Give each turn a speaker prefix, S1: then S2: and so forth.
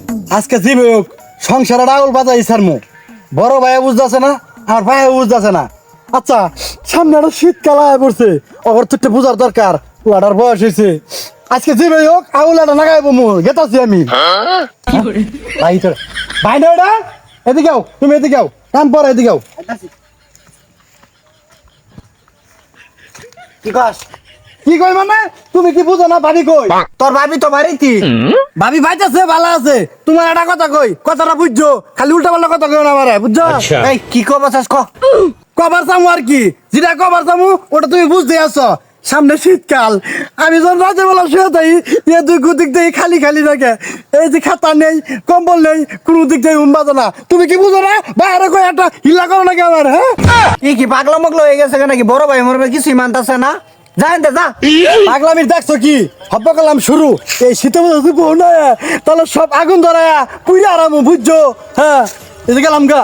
S1: আজকে জীব হোক সংসারে ডাউল বাজাই সারমু বড় ভাইয়া বুঝতেছে না আর ভাইয়া বুঝতেছে না। আচ্ছা সামনে একটা শীতকাল আয় পড়ছে ওর তো একটু বোঝার দরকার ওটার বয়স হয়েছে। আজকে জীব হোক আউলাটা নাগাইবো মু গেতাছি আমি। ভাই তোর ভাই না ওটা এদিকে আও, তুমি এদিকে আও, কাম পর এদিকে আও।
S2: কি কস?
S1: কি কই মানে তুমি কি বুঝো না ভাবি কই?
S2: তোর ভাবি তো বাড়িতে।
S1: ভাবি ভাইতাছে ভালো আছে, তোমার একটা কথা কই কথাটা বুঝছো, খালি উল্টা পাল্টা কথা কই না আমারে বুঝছো।
S2: এই কি কবাছাস ক?
S1: কবার চামু আর কি, যেটা কবার চামু ওটা তুমি বুঝতে আসছো। সামনে শীতকাল, আমি যখন রাতের বেলা শুয়ে থাকি দুই দিক থেকে খালি খালি থাকে, এই যে খাতা নেই কম্বল নেই কোনো দিক থেকে ঘুম বাজে না। তুমি কি বুঝো না বাইরে কই একটা হিল্লা করো নাকি আমার? হ্যাঁ
S2: কি পাগলা মগলা হয়ে গেছে নাকি? বড় ভাই মরবে কিছুই মানতাছে না। যা এনতে যা।
S1: পাগলামির দেখছো কি হব্ব করলাম শুরু। এই শীতে বুঝতে বউ না তাহলে সব আগুন ধরায়া পুড়ে আরামু বুঝছো। হ্যাঁ এই যে গেলাম গা।